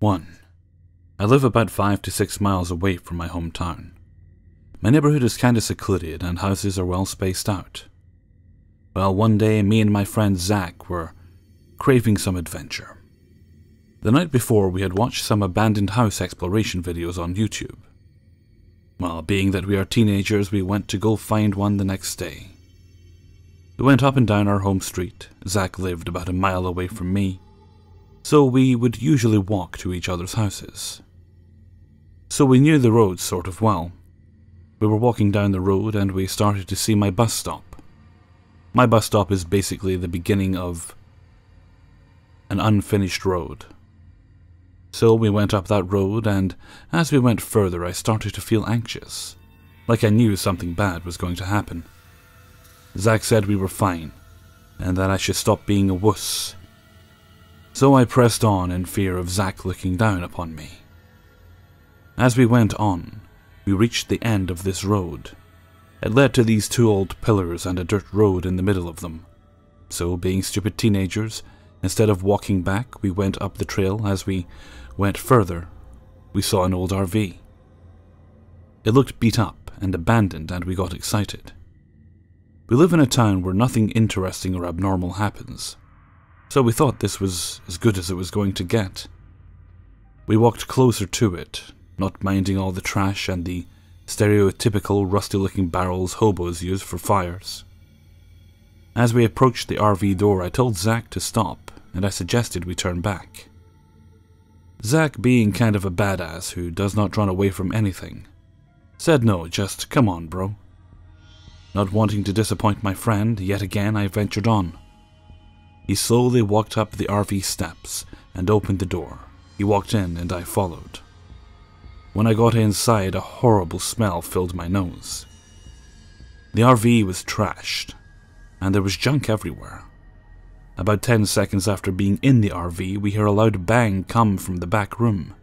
1. I live about 5 to 6 miles away from my hometown. My neighborhood is kinda secluded and houses are well spaced out. Well, one day me and my friend Zach were craving some adventure. The night before we had watched some abandoned house exploration videos on YouTube. Well, being that we are teenagers, we went to go find one the next day. We went up and down our home street. Zach lived about a mile away from me, so we would usually walk to each other's houses. So we knew the road sort of well. We were walking down the road and we started to see my bus stop. My bus stop is basically the beginning of an unfinished road. So we went up that road, and as we went further I started to feel anxious, like I knew something bad was going to happen. Zach said we were fine, and that I should stop being a wuss. So I pressed on in fear of Zach looking down upon me. As we went on, we reached the end of this road. It led to these 2 old pillars and a dirt road in the middle of them. So, being stupid teenagers, instead of walking back, we went up the trail. As we went further, we saw an old RV. It looked beat up and abandoned, and we got excited. We live in a town where nothing interesting or abnormal happens, so we thought this was as good as it was going to get. We walked closer to it, not minding all the trash and the stereotypical rusty-looking barrels hobos use for fires. As we approached the RV door, I told Zach to stop, and I suggested we turn back. Zach, being kind of a badass who does not run away from anything, said no, just come on, bro. Not wanting to disappoint my friend, yet again I ventured on. He slowly walked up the RV steps and opened the door. He walked in and I followed. When I got inside, a horrible smell filled my nose. The RV was trashed, and there was junk everywhere. About 10 seconds after being in the RV, we hear a loud bang come from the back room.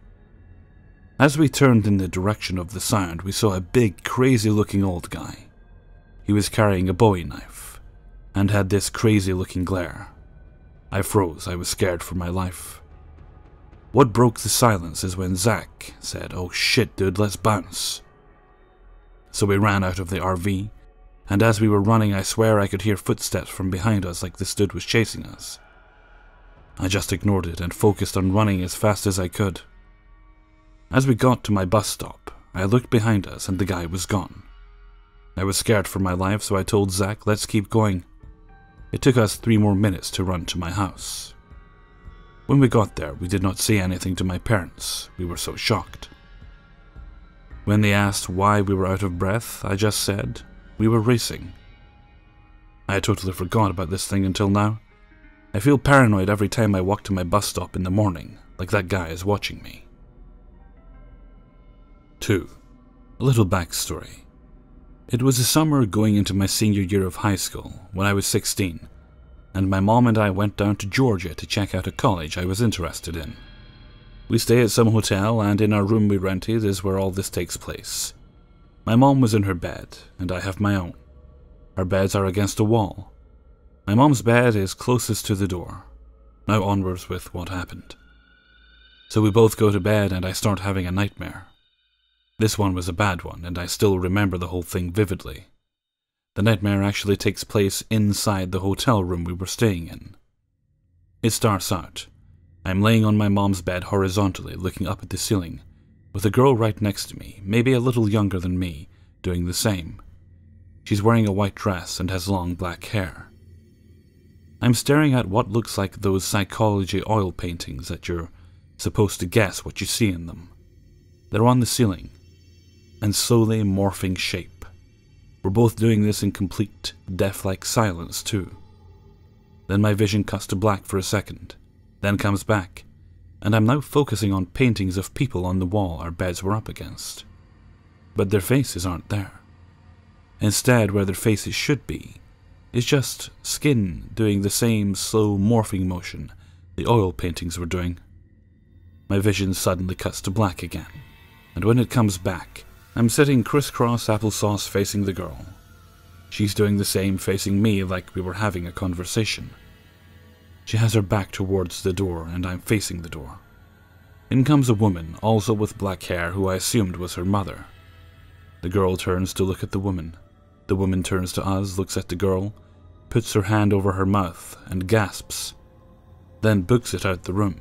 As we turned in the direction of the sound, we saw a big, crazy-looking old guy. He was carrying a Bowie knife, and had this crazy-looking glare. I froze. I was scared for my life. What broke the silence is when Zach said, "Oh shit, dude, let's bounce." So we ran out of the RV, and as we were running, I swear I could hear footsteps from behind us like this dude was chasing us. I just ignored it and focused on running as fast as I could. As we got to my bus stop, I looked behind us and the guy was gone. I was scared for my life, so I told Zach, let's keep going. It took us 3 more minutes to run to my house. When we got there, we did not say anything to my parents. We were so shocked. When they asked why we were out of breath, I just said, we were racing. I had totally forgot about this thing until now. I feel paranoid every time I walk to my bus stop in the morning, like that guy is watching me. 2. A little backstory. It was a summer going into my senior year of high school, when I was 16, and my mom and I went down to Georgia to check out a college I was interested in. We stay at some hotel, and in our room we rented is where all this takes place. My mom was in her bed, and I have my own. Our beds are against a wall. My mom's bed is closest to the door. Now onwards with what happened. So we both go to bed, and I start having a nightmare. This one was a bad one, and I still remember the whole thing vividly. The nightmare actually takes place inside the hotel room we were staying in. It starts out. I'm laying on my mom's bed horizontally, looking up at the ceiling, with a girl right next to me, maybe a little younger than me, doing the same. She's wearing a white dress and has long black hair. I'm staring at what looks like those psychology oil paintings that you're supposed to guess what you see in them. They're on the ceiling, and slowly morphing shape. We're both doing this in complete, death-like silence, too. Then my vision cuts to black for a second, then comes back, and I'm now focusing on paintings of people on the wall our beds were up against. But their faces aren't there. Instead, where their faces should be, is just skin doing the same slow morphing motion the oil paintings were doing. My vision suddenly cuts to black again, and when it comes back, I'm sitting crisscross applesauce facing the girl. She's doing the same facing me like we were having a conversation. She has her back towards the door and I'm facing the door. In comes a woman, also with black hair, who I assumed was her mother. The girl turns to look at the woman. The woman turns to us, looks at the girl, puts her hand over her mouth, and gasps, then books it out the room.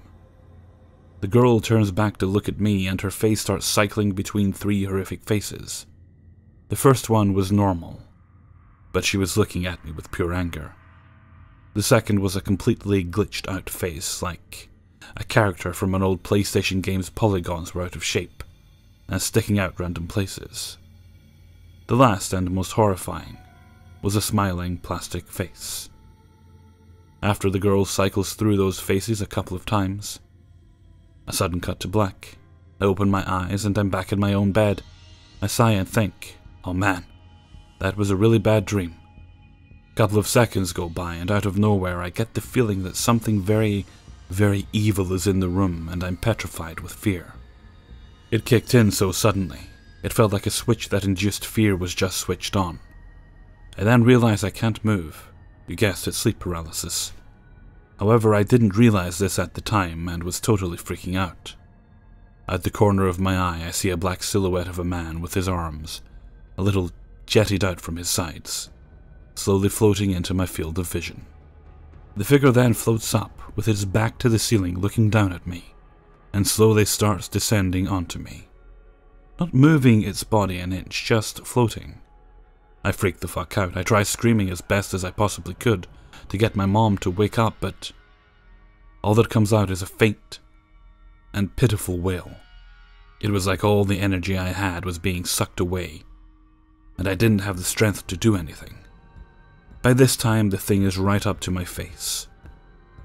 The girl turns back to look at me, and her face starts cycling between three horrific faces. The first one was normal, but she was looking at me with pure anger. The second was a completely glitched out face, like a character from an old PlayStation game's polygons were out of shape, and sticking out random places. The last and most horrifying was a smiling plastic face. After the girl cycles through those faces a couple of times, a sudden cut to black. I open my eyes and I'm back in my own bed. I sigh and think, oh man, that was a really bad dream. A couple of seconds go by and out of nowhere I get the feeling that something very, very evil is in the room and I'm petrified with fear. It kicked in so suddenly, it felt like a switch that induced fear was just switched on. I then realize I can't move. You guessed it, sleep paralysis. However, I didn't realize this at the time and was totally freaking out. At the corner of my eye, I see a black silhouette of a man with his arms, a little jettied out from his sides, slowly floating into my field of vision. The figure then floats up, with its back to the ceiling looking down at me, and slowly starts descending onto me. Not moving its body an inch, just floating. I freak the fuck out. I try screaming as best as I possibly could to get my mom to wake up, but all that comes out is a faint and pitiful wail. It was like all the energy I had was being sucked away, and I didn't have the strength to do anything. By this time, the thing is right up to my face,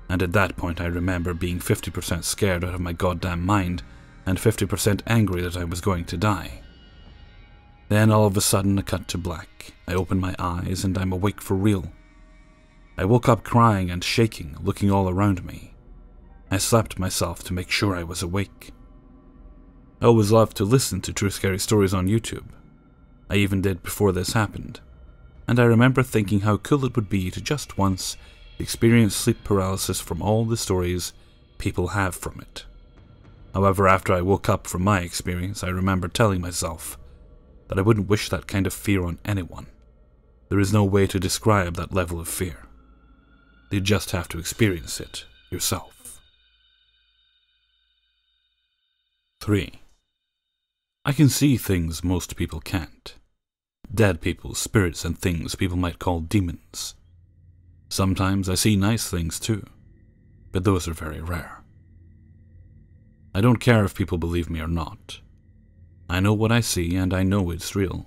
and at that point I remember being 50% scared out of my goddamn mind and 50% angry that I was going to die. Then all of a sudden a cut to black. I open my eyes and I'm awake for real. I woke up crying and shaking, looking all around me. I slapped myself to make sure I was awake. I always loved to listen to true scary stories on YouTube. I even did before this happened. And I remember thinking how cool it would be to just once experience sleep paralysis from all the stories people have from it. However, after I woke up from my experience, I remember telling myself that I wouldn't wish that kind of fear on anyone. There is no way to describe that level of fear. You just have to experience it yourself. 3. I can see things most people can't. Dead people, spirits, and things people might call demons. Sometimes I see nice things too, but those are very rare. I don't care if people believe me or not. I know what I see and I know it's real.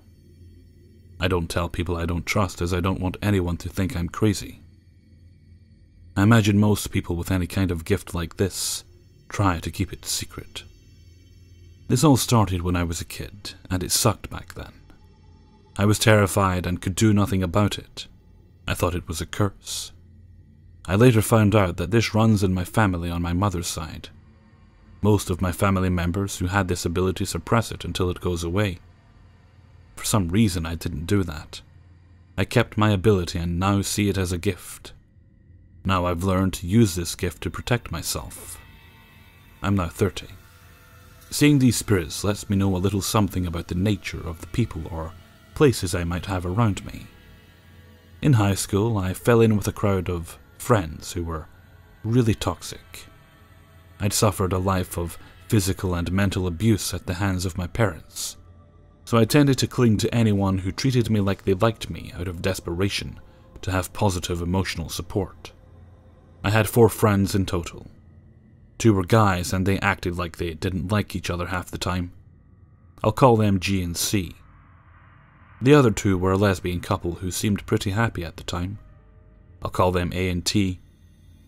I don't tell people I don't trust as I don't want anyone to think I'm crazy. I imagine most people with any kind of gift like this try to keep it secret. This all started when I was a kid, and it sucked back then. I was terrified and could do nothing about it. I thought it was a curse. I later found out that this runs in my family on my mother's side. Most of my family members who had this ability suppress it until it goes away. For some reason I didn't do that. I kept my ability and now see it as a gift. Now I've learned to use this gift to protect myself. I'm now 30. Seeing these spirits lets me know a little something about the nature of the people or places I might have around me. In high school, I fell in with a crowd of friends who were really toxic. I'd suffered a life of physical and mental abuse at the hands of my parents, so I tended to cling to anyone who treated me like they liked me out of desperation to have positive emotional support. I had 4 friends in total. 2 were guys and they acted like they didn't like each other half the time. I'll call them G and C. The other 2 were a lesbian couple who seemed pretty happy at the time. I'll call them A and T.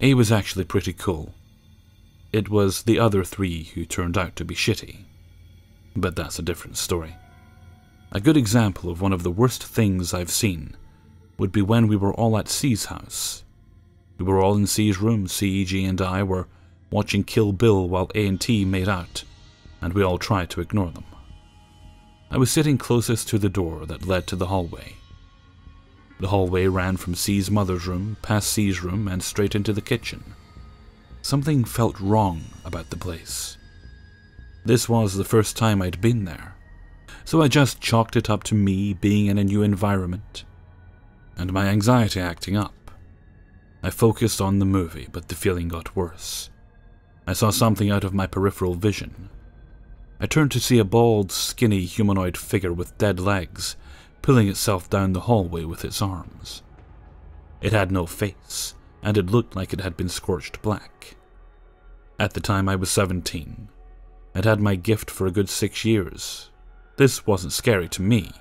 A was actually pretty cool. It was the other 3 who turned out to be shitty. But that's a different story. A good example of one of the worst things I've seen would be when we were all at C's house. We were all in C's room. C, G, and I were watching Kill Bill while A and T made out, and we all tried to ignore them. I was sitting closest to the door that led to the hallway. The hallway ran from C's mother's room, past C's room, and straight into the kitchen. Something felt wrong about the place. This was the first time I'd been there, so I just chalked it up to me being in a new environment and my anxiety acting up. I focused on the movie, but the feeling got worse. I saw something out of my peripheral vision. I turned to see a bald, skinny humanoid figure with dead legs, pulling itself down the hallway with its arms. It had no face, and it looked like it had been scorched black. At the time I was 17. I'd had my gift for a good 6 years. This wasn't scary to me,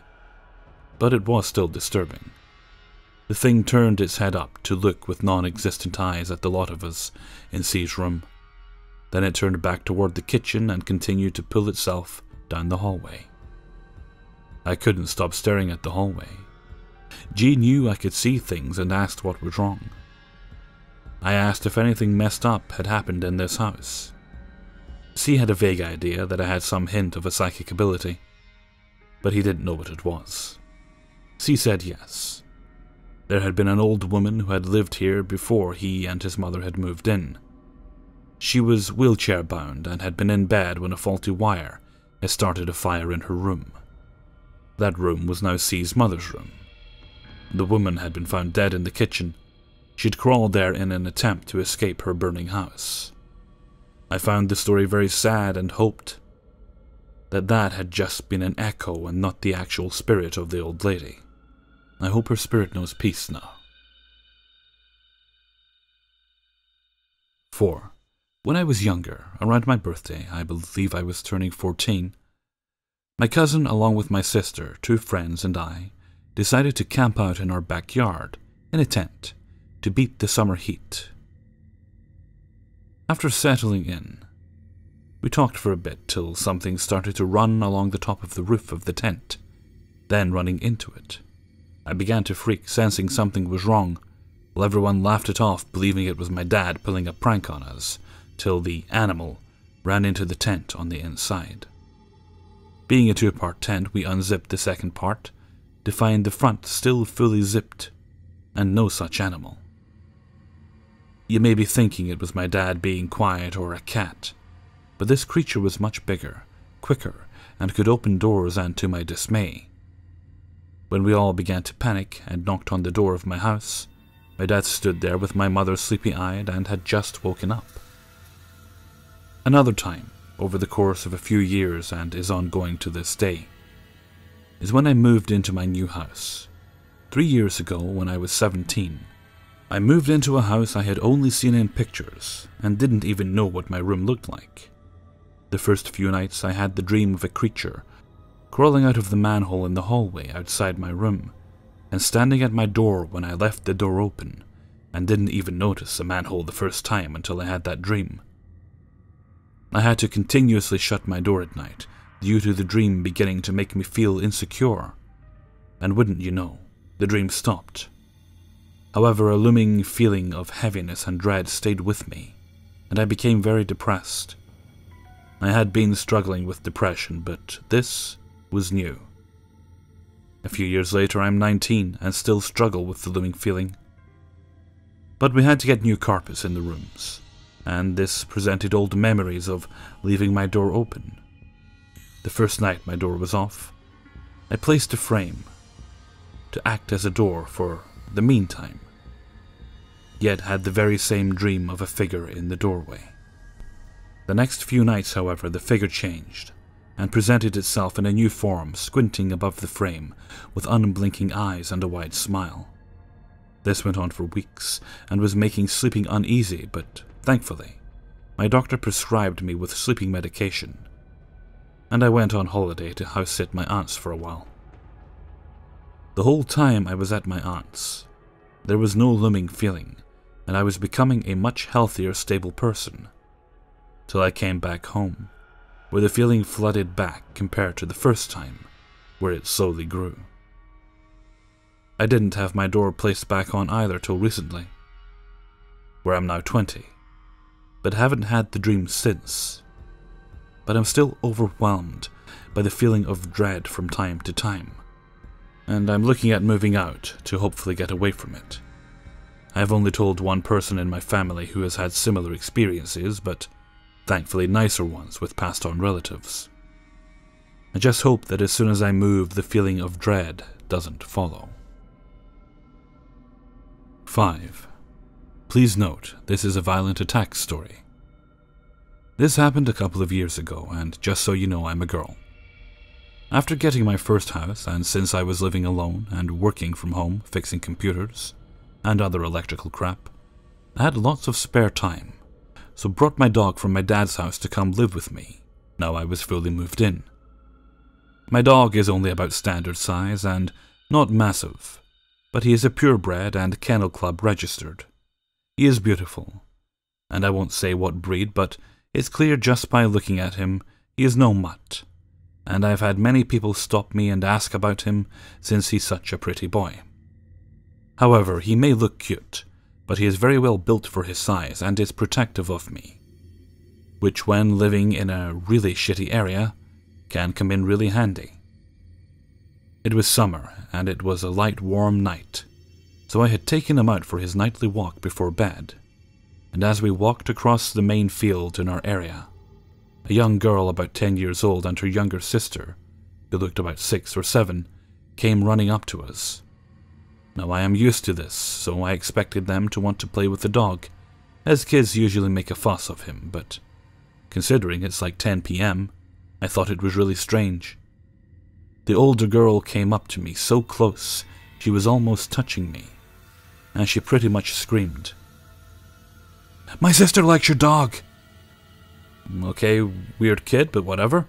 but it was still disturbing. The thing turned its head up to look with non-existent eyes at the lot of us in C's room. Then it turned back toward the kitchen and continued to pull itself down the hallway. I couldn't stop staring at the hallway. G knew I could see things and asked what was wrong. I asked if anything messed up had happened in this house. C had a vague idea that I had some hint of a psychic ability, but he didn't know what it was. C said yes. There had been an old woman who had lived here before he and his mother had moved in. She was wheelchair-bound and had been in bed when a faulty wire had started a fire in her room. That room was now C's mother's room. The woman had been found dead in the kitchen. She'd crawled there in an attempt to escape her burning house. I found the story very sad and hoped that had just been an echo and not the actual spirit of the old lady. I hope her spirit knows peace now. 4. When I was younger, around my birthday, I believe I was turning 14, my cousin, along with my sister, 2 friends, and I, decided to camp out in our backyard, in a tent, to beat the summer heat. After settling in, we talked for a bit till something started to run along the top of the roof of the tent, then running into it. I began to freak, sensing something was wrong, while everyone laughed it off, believing it was my dad pulling a prank on us, till the animal ran into the tent on the inside. Being a 2-part tent, we unzipped the second part, to find the front still fully zipped, and no such animal. You may be thinking it was my dad being quiet or a cat, but this creature was much bigger, quicker, and could open doors, and to my dismay, when we all began to panic and knocked on the door of my house, my dad stood there with my mother sleepy-eyed and had just woken up. Another time, over the course of a few years and is ongoing to this day, is when I moved into my new house. 3 years ago, when I was 17, I moved into a house I had only seen in pictures and didn't even know what my room looked like. The first few nights I had the dream of a creature crawling out of the manhole in the hallway outside my room and standing at my door when I left the door open and didn't even notice the manhole the first time until I had that dream. I had to continuously shut my door at night due to the dream beginning to make me feel insecure, and wouldn't you know, the dream stopped. However, a looming feeling of heaviness and dread stayed with me, and I became very depressed. I had been struggling with depression, but this was new. A few years later, I'm 19 and still struggle with the looming feeling. But we had to get new carpets in the rooms, and this presented old memories of leaving my door open. The first night my door was off, I placed a frame to act as a door for the meantime, yet had the very same dream of a figure in the doorway. The next few nights, however, the figure changed and presented itself in a new form, squinting above the frame with unblinking eyes and a wide smile. This went on for weeks and was making sleeping uneasy, but thankfully, my doctor prescribed me with sleeping medication, and I went on holiday to house-sit my aunt's for a while. The whole time I was at my aunt's, there was no looming feeling, and I was becoming a much healthier, stable person, till I came back home, where the feeling flooded back compared to the first time, where it slowly grew. I didn't have my door placed back on either till recently, where I'm now 20, but haven't had the dream since. But I'm still overwhelmed by the feeling of dread from time to time, and I'm looking at moving out to hopefully get away from it. I have only told one person in my family who has had similar experiences, but thankfully nicer ones with passed-on relatives. I just hope that as soon as I move, the feeling of dread doesn't follow. 5. Please note, this is a violent attack story. This happened a couple of years ago, and just so you know, I'm a girl. After getting my first house, and since I was living alone and working from home fixing computers and other electrical crap, I had lots of spare time, so brought my dog from my dad's house to come live with me, now I was fully moved in. My dog is only about standard size and not massive, but he is a purebred and Kennel Club registered. He is beautiful, and I won't say what breed, but it's clear just by looking at him he is no mutt, and I've had many people stop me and ask about him since he's such a pretty boy. However, he may look cute, but he is very well built for his size and is protective of me, which when living in a really shitty area can come in really handy. It was summer, and it was a light warm night, so I had taken him out for his nightly walk before bed, and as we walked across the main field in our area, a young girl about 10 years old and her younger sister, who looked about 6 or 7, came running up to us. Now I am used to this, so I expected them to want to play with the dog, as kids usually make a fuss of him, but considering it's like 10 p.m, I thought it was really strange. The older girl came up to me so close she was almost touching me, and she pretty much screamed, "My sister likes your dog!" Okay, weird kid, but whatever.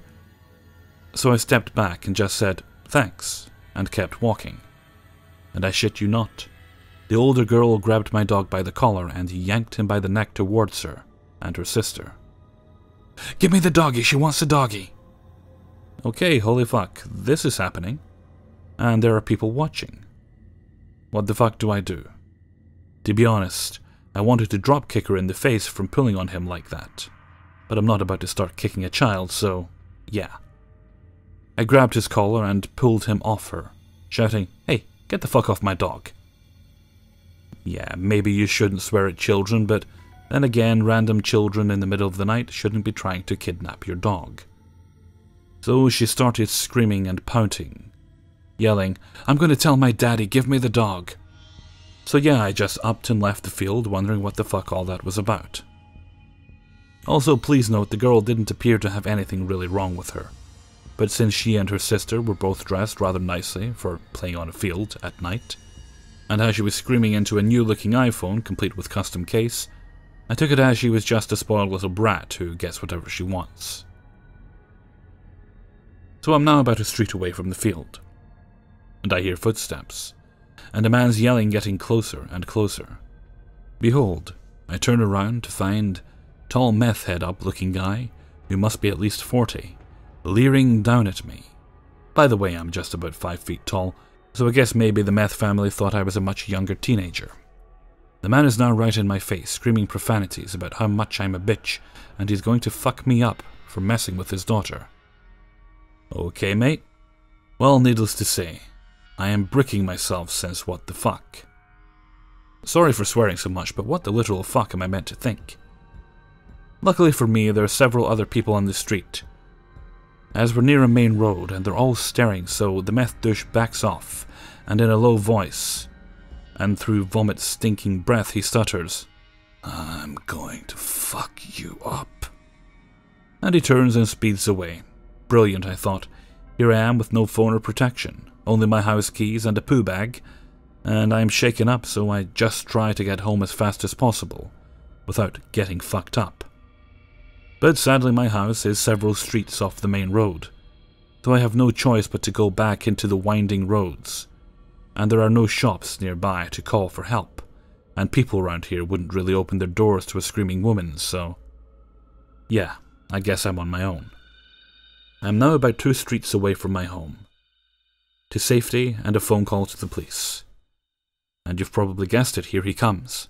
So I stepped back and just said, "Thanks," and kept walking. And I shit you not, the older girl grabbed my dog by the collar and yanked him by the neck towards her and her sister. "Give me the doggy, she wants the doggy!" Okay, holy fuck, this is happening. And there are people watching. What the fuck do I do? To be honest, I wanted to drop kick her in the face from pulling on him like that. But I'm not about to start kicking a child, so yeah. I grabbed his collar and pulled him off her, shouting, "Hey, get the fuck off my dog." Yeah, maybe you shouldn't swear at children, but then again, random children in the middle of the night shouldn't be trying to kidnap your dog. So she started screaming and pouting, yelling, "I'm going to tell my daddy, give me the dog." So yeah, I just upped and left the field, wondering what the fuck all that was about. Also, please note, the girl didn't appear to have anything really wrong with her, but since she and her sister were both dressed rather nicely for playing on a field at night, and how she was screaming into a new-looking iPhone complete with custom case, I took it as she was just a spoiled little brat who gets whatever she wants. So I'm now about a street away from the field, and I hear footsteps, and a man's yelling getting closer and closer. Behold, I turn around to find tall meth head up looking guy, who must be at least 40, leering down at me. By the way, I'm just about 5 feet tall, so I guess maybe the meth family thought I was a much younger teenager. The man is now right in my face, screaming profanities about how much I'm a bitch, and he's going to fuck me up for messing with his daughter. Okay, mate. Well, needless to say, I am bricking myself since what the fuck. Sorry for swearing so much, but what the literal fuck am I meant to think? Luckily for me, there are several other people on the street, as we're near a main road and they're all staring, so the meth douche backs off, and in a low voice, and through vomit-stinking breath, he stutters, "I'm going to fuck you up." And he turns and speeds away. Brilliant, I thought. Here I am with no phone or protection, only my house keys and a poo bag, and I'm shaken up, so I just try to get home as fast as possible, without getting fucked up. But sadly my house is several streets off the main road, so I have no choice but to go back into the winding roads, and there are no shops nearby to call for help, and people around here wouldn't really open their doors to a screaming woman, so yeah, I guess I'm on my own. I'm now about 2 streets away from my home, to safety and a phone call to the police. And you've probably guessed it, here he comes.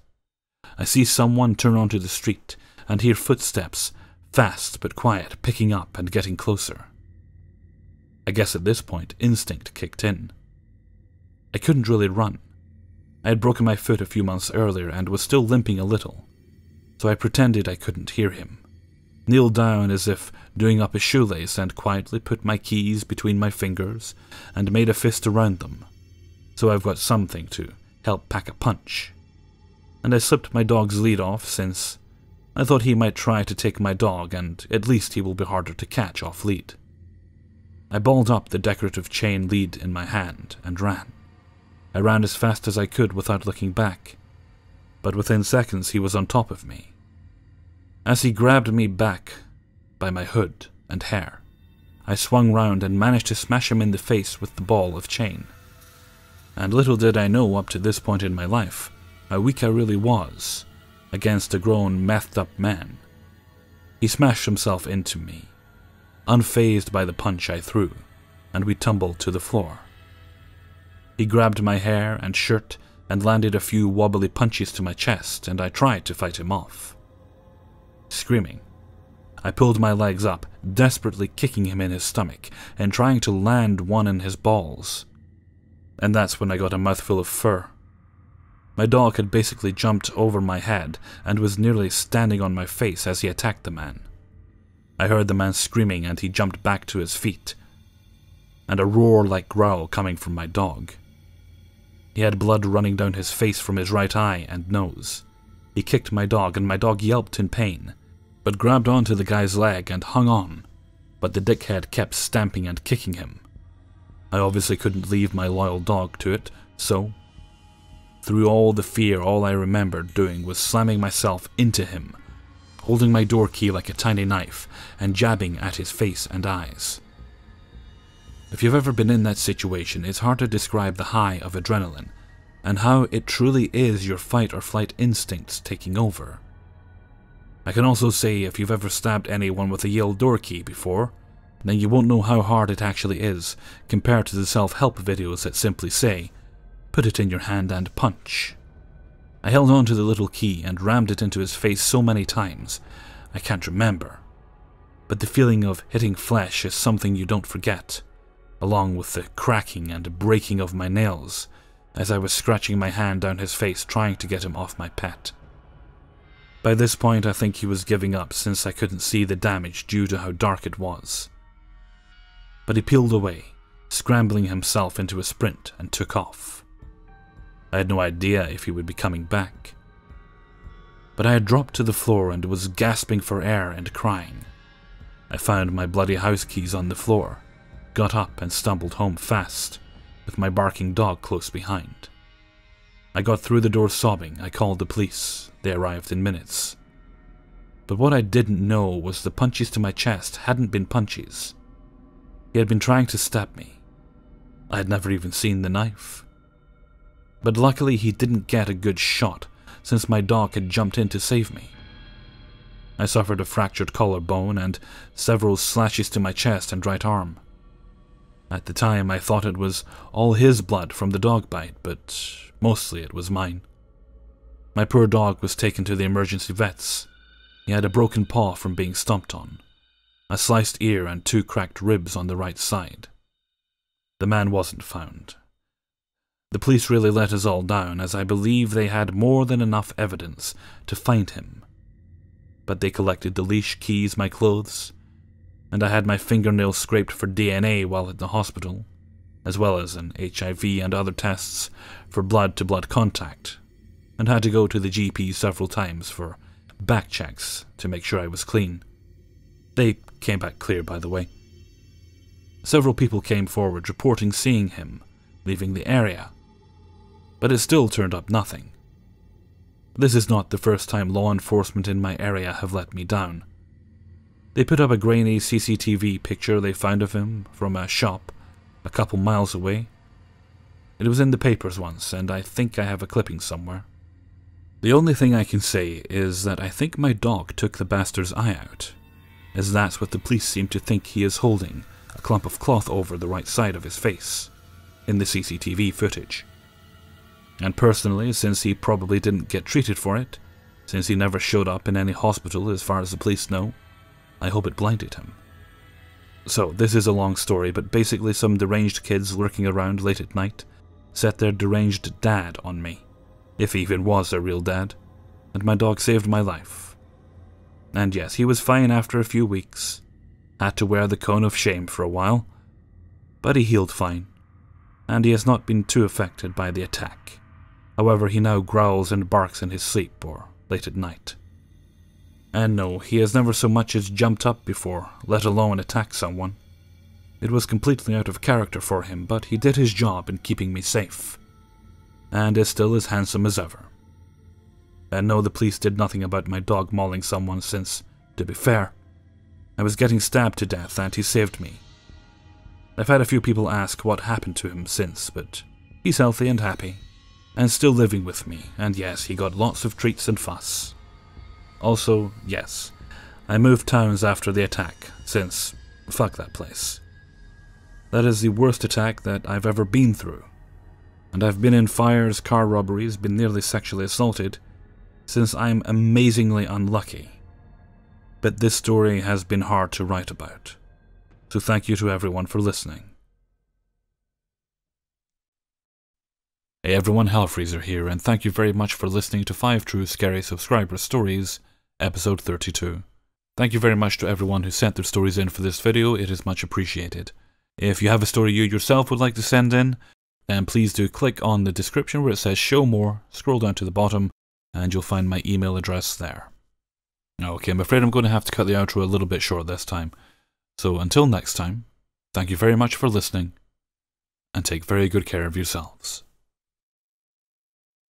I see someone turn onto the street and hear footsteps, fast but quiet, picking up and getting closer. I guess at this point, instinct kicked in. I couldn't really run. I had broken my foot a few months earlier and was still limping a little, so I pretended I couldn't hear him, kneeled down as if doing up a shoelace, and quietly put my keys between my fingers and made a fist around them, so I've got something to help pack a punch. And I slipped my dog's lead off, since I thought he might try to take my dog, and at least he will be harder to catch off lead. I balled up the decorative chain lead in my hand and ran. I ran as fast as I could without looking back, but within seconds he was on top of me. As he grabbed me back by my hood and hair, I swung round and managed to smash him in the face with the ball of chain. And little did I know up to this point in my life how weak I really was against a grown, methed-up man. He smashed himself into me, unfazed by the punch I threw, and we tumbled to the floor. He grabbed my hair and shirt and landed a few wobbly punches to my chest, and I tried to fight him off. Screaming, I pulled my legs up, desperately kicking him in his stomach and trying to land one in his balls. And that's when I got a mouthful of fur. My dog had basically jumped over my head and was nearly standing on my face as he attacked the man. I heard the man screaming, and he jumped back to his feet, and a roar-like growl coming from my dog. He had blood running down his face from his right eye and nose. He kicked my dog, and my dog yelped in pain, but grabbed onto the guy's leg and hung on, but the dickhead kept stamping and kicking him. I obviously couldn't leave my loyal dog to it, so through all the fear, all I remembered doing was slamming myself into him, holding my door key like a tiny knife and jabbing at his face and eyes. If you've ever been in that situation, it's hard to describe the high of adrenaline and how it truly is your fight or flight instincts taking over. I can also say if you've ever stabbed anyone with a Yale door key before, then you won't know how hard it actually is compared to the self-help videos that simply say, "Put it in your hand and punch." I held on to the little key and rammed it into his face so many times, I can't remember. But the feeling of hitting flesh is something you don't forget, along with the cracking and breaking of my nails as I was scratching my hand down his face trying to get him off my pet. By this point I think he was giving up, since I couldn't see the damage due to how dark it was. But he peeled away, scrambling himself into a sprint, and took off. I had no idea if he would be coming back. But I had dropped to the floor and was gasping for air and crying. I found my bloody house keys on the floor, got up and stumbled home fast, with my barking dog close behind. I got through the door sobbing. I called the police. They arrived in minutes. But what I didn't know was the punches to my chest hadn't been punches. He had been trying to stab me. I had never even seen the knife. But luckily he didn't get a good shot, since my dog had jumped in to save me. I suffered a fractured collarbone and several slashes to my chest and right arm. At the time I thought it was all his blood from the dog bite, but mostly it was mine. My poor dog was taken to the emergency vets. He had a broken paw from being stomped on, a sliced ear and 2 cracked ribs on the right side. The man wasn't found. The police really let us all down, as I believe they had more than enough evidence to find him. But they collected the leash, keys, my clothes, and I had my fingernails scraped for DNA while at the hospital, as well as an HIV and other tests for blood-to-blood contact, and had to go to the GP several times for back checks to make sure I was clean. They came back clear, by the way. Several people came forward reporting seeing him leaving the area, but it still turned up nothing. This is not the first time law enforcement in my area have let me down. They put up a grainy CCTV picture they found of him from a shop a couple miles away. It was in the papers once, and I think I have a clipping somewhere. The only thing I can say is that I think my dog took the bastard's eye out, as that's what the police seem to think he is holding, a clump of cloth over the right side of his face, in the CCTV footage. And personally, since he probably didn't get treated for it, since he never showed up in any hospital as far as the police know, I hope it blinded him. So, this is a long story, but basically some deranged kids lurking around late at night set their deranged dad on me, if he even was a real dad, and my dog saved my life. And yes, he was fine after a few weeks. Had to wear the cone of shame for a while, but he healed fine, and he has not been too affected by the attack. However, he now growls and barks in his sleep or late at night. And no, he has never so much as jumped up before, let alone attacked someone. It was completely out of character for him, but he did his job in keeping me safe, and is still as handsome as ever. And no, the police did nothing about my dog mauling someone since, to be fair, I was getting stabbed to death and he saved me. I've had a few people ask what happened to him since, but he's healthy and happy, and still living with me, and yes, he got lots of treats and fuss. Also, yes, I moved towns after the attack, since fuck that place. That is the worst attack that I've ever been through, and I've been in fires, car robberies, been nearly sexually assaulted, since I'm amazingly unlucky. But this story has been hard to write about, so thank you to everyone for listening. Hey everyone, Hellfreezer here, and thank you very much for listening to 5 True Scary Subscriber Stories, episode 32. Thank you very much to everyone who sent their stories in for this video, it is much appreciated. If you have a story you yourself would like to send in, then please do click on the description where it says show more, scroll down to the bottom, and you'll find my email address there. Okay, I'm afraid I'm going to have to cut the outro a little bit short this time. So until next time, thank you very much for listening, and take very good care of yourselves.